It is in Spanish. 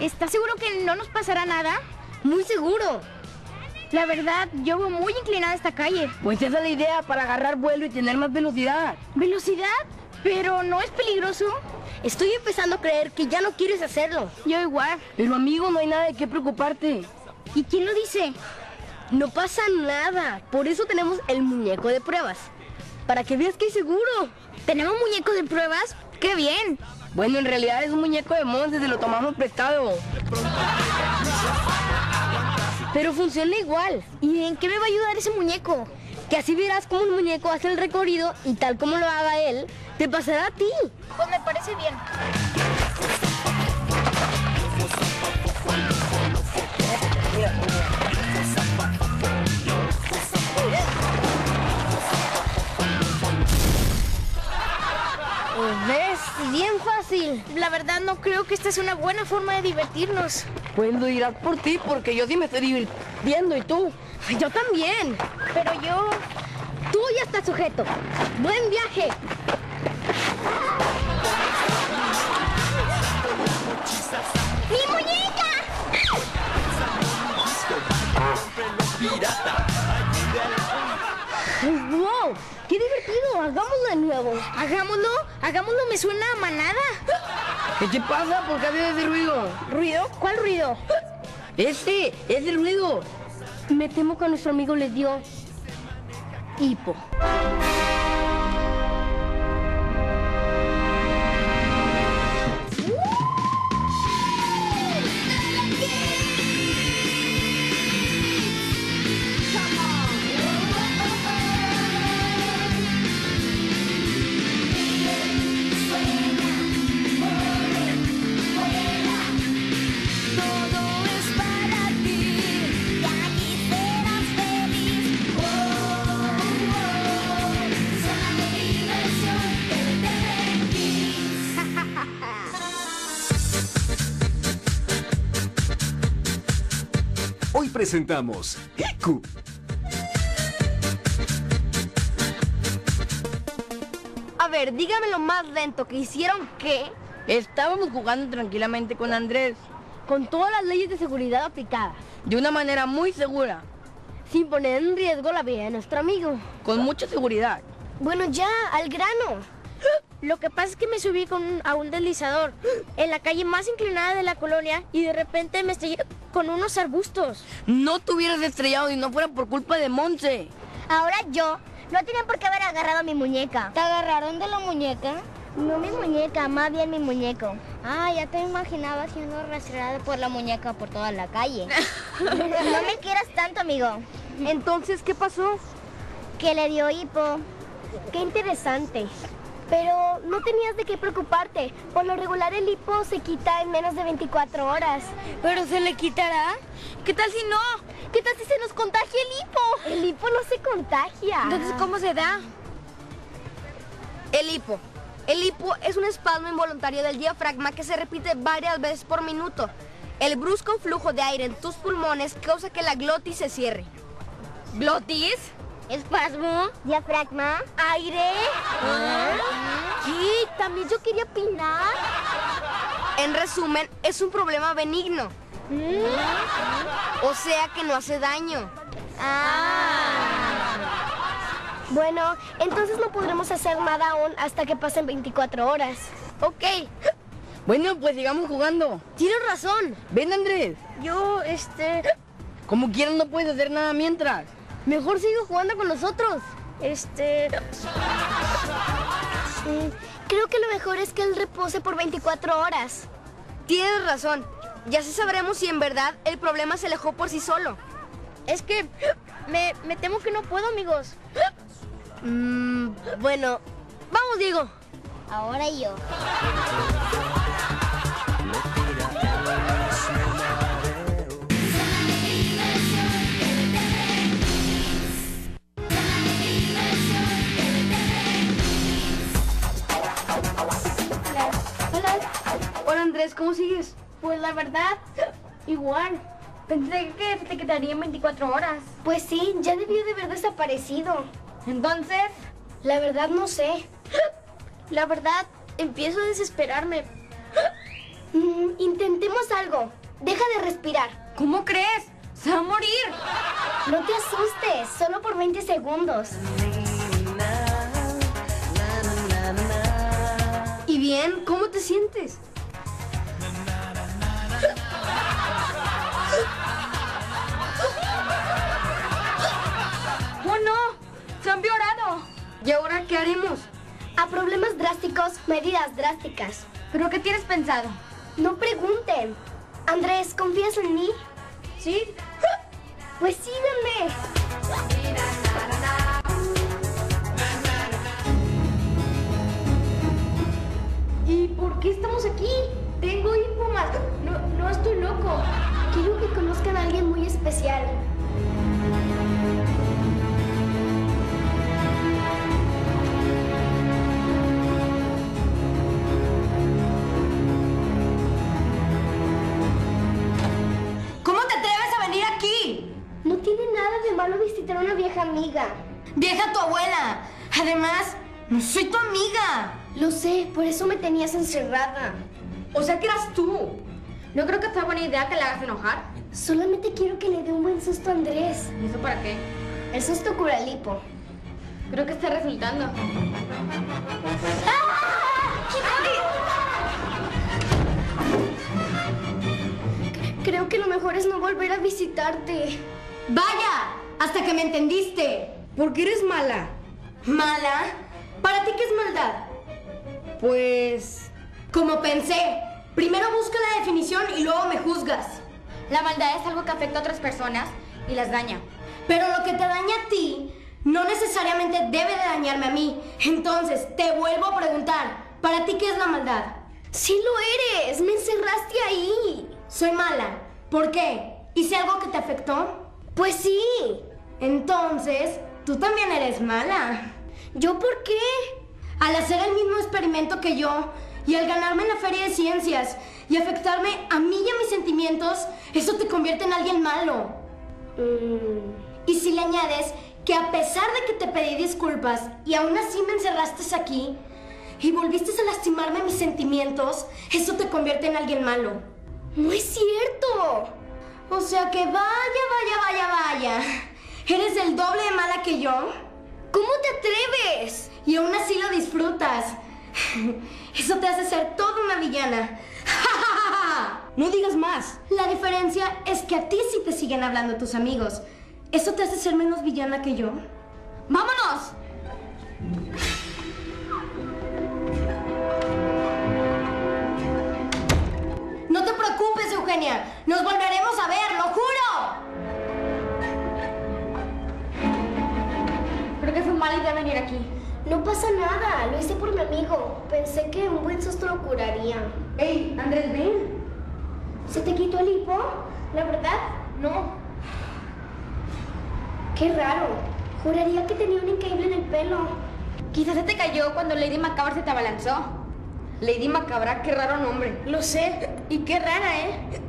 ¿Estás seguro que no nos pasará nada? Muy seguro. La verdad, yo veo muy inclinada esta calle. Pues esa es la idea, para agarrar vuelo y tener más velocidad. ¿Velocidad? ¿Pero no es peligroso? Estoy empezando a creer que ya no quieres hacerlo. Yo igual. Pero amigo, no hay nada de qué preocuparte. ¿Y quién lo dice? No pasa nada. Por eso tenemos el muñeco de pruebas. Para que veas que es seguro. ¿Tenemos muñeco de pruebas? ¡Qué bien! Bueno, en realidad es un muñeco de Monse, se lo tomamos prestado. Pero funciona igual. ¿Y en qué me va a ayudar ese muñeco? Que así verás cómo el muñeco hace el recorrido y tal como lo haga él, te pasará a ti. Pues me parece bien. ¿Ves? Bien fácil. La verdad no creo que esta es una buena forma de divertirnos. Pues lo dirás por ti, porque yo sí me estoy divirtiendo, ¿y tú? Yo también. Pero yo... Tú ya estás sujeto. ¡Buen viaje! ¡Mi muñeca! ¡Wow! ¡Qué divertido! ¡Hagámoslo de nuevo! Hagámoslo, hagámoslo, me suena a manada. ¿Qué te pasa? ¿Por qué haces ese ruido? ¿Ruido? ¿Cuál ruido? ¡Ese! ¡Es el ruido! Me temo que a nuestro amigo le dio hipo. Hoy presentamos Hiku. A ver, dígame lo más lento que hicieron que, Estábamos jugando tranquilamente con Andrés, con todas las leyes de seguridad aplicadas, de una manera muy segura, sin poner en riesgo la vida de nuestro amigo. con mucha seguridad. Bueno, ya, al grano. Lo que pasa es que me subí a un deslizador en la calle más inclinada de la colonia y de repente me estrellé con unos arbustos. No te hubieras estrellado si no fuera por culpa de Monse. Ahora yo. No tienen por qué haber agarrado a mi muñeca. ¿Te agarraron de la muñeca? No mi muñeca, más bien mi muñeco. Ah, ya te imaginaba siendo rastreada por la muñeca por toda la calle. No me quieras tanto, amigo. Entonces, ¿qué pasó? Que le dio hipo. Qué interesante. Pero no tenías de qué preocuparte. Por lo regular el hipo se quita en menos de 24 horas. ¿Pero se le quitará? ¿Qué tal si no? ¿Qué tal si se nos contagia el hipo? El hipo no se contagia. Entonces, ¿cómo se da? El hipo. El hipo es un espasmo involuntario del diafragma que se repite varias veces por minuto. El brusco flujo de aire en tus pulmones causa que la glotis se cierre. ¿Glotis? Espasmo, diafragma, ¿Aire? ¿Qué? También yo quería opinar. En resumen, es un problema benigno. O sea que no hace daño. Bueno, entonces no podremos hacer nada aún hasta que pasen 24 horas. Ok. Bueno, pues sigamos jugando. Tienes razón. Ven, Andrés. Yo, Como quieras no puedes hacer nada mientras. Mejor sigue jugando con nosotros. Creo que lo mejor es que él repose por 24 horas. Tienes razón. Ya sí sabremos si en verdad el problema se alejó por sí solo. es que me temo que no puedo, amigos. Bueno, vamos, Diego. ahora yo. Hola, Andrés, ¿cómo sigues? Pues la verdad, igual. Pensé que te quedaría en 24 horas. Pues sí, ya debió de haber desaparecido. Entonces, La verdad no sé. la verdad, empiezo a desesperarme. Intentemos algo. Deja de respirar. ¿Cómo crees? ¡Se va a morir! No te asustes, solo por 20 segundos. ¿Y bien? ¿Cómo te sientes? ¡Oh, no! ¡Se han empeorado! ¿Y ahora qué haremos? A problemas drásticos, medidas drásticas. ¿Pero qué tienes pensado? No pregunten. Andrés, ¿confías en mí? ¿Sí? Pues síganme. ¿Y por qué estamos aquí? Tengo hipomas. No estoy loco. Quiero que conozcan a alguien muy especial. ¿Cómo te atreves a venir aquí? No tiene nada de malo visitar a una vieja amiga. ¡Vieja tu abuela! Además, no soy tu amiga. Lo sé, por eso me tenías encerrada. O sea que eras tú. No creo que sea buena idea que le hagas enojar. Solamente quiero que le dé un buen susto a Andrés. ¿Y eso para qué? El susto cura el hipo. Creo que está resultando. Creo que lo mejor es no volver a visitarte. ¡Vaya! Hasta que me entendiste. ¿Por qué eres mala? ¿Mala? ¿Para ti qué es maldad? Pues... Como pensé. Primero busca la definición y luego me juzgas. La maldad es algo que afecta a otras personas y las daña. Pero lo que te daña a ti no necesariamente debe de dañarme a mí. Entonces, te vuelvo a preguntar, ¿para ti qué es la maldad? Sí lo eres, me encerraste ahí. Soy mala. ¿Por qué? ¿Hice algo que te afectó? Pues sí. Entonces, tú también eres mala. ¿Yo por qué? Al hacer el mismo experimento que yo y al ganarme en la feria de ciencias y afectarme a mí y a mis sentimientos, eso te convierte en alguien malo. Y si le añades que a pesar de que te pedí disculpas y aún así me encerraste aquí y volviste a lastimarme mis sentimientos, eso te convierte en alguien malo. No es cierto. O sea que vaya. ¿Eres el doble de mala que yo? ¿Cómo te atreves? Y aún así lo disfrutas. Eso te hace ser toda una villana. No digas más. La diferencia es que a ti sí te siguen hablando tus amigos. ¿Eso te hace ser menos villana que yo? ¡Vámonos! No te preocupes, Eugenia. Nos volveremos a ver, lo juro. Creo que fue mala idea venir aquí. No pasa nada, lo hice por mi amigo. Pensé que un buen susto lo curaría. ¡Ey, Andrés, ven! ¿Se te quitó el hipo? ¿La verdad? No. Qué raro. Juraría que tenía un increíble en el pelo. Quizás se te cayó cuando Lady Macabra se te abalanzó. Lady Macabra, qué raro nombre. Lo sé. Y qué rara, ¿eh?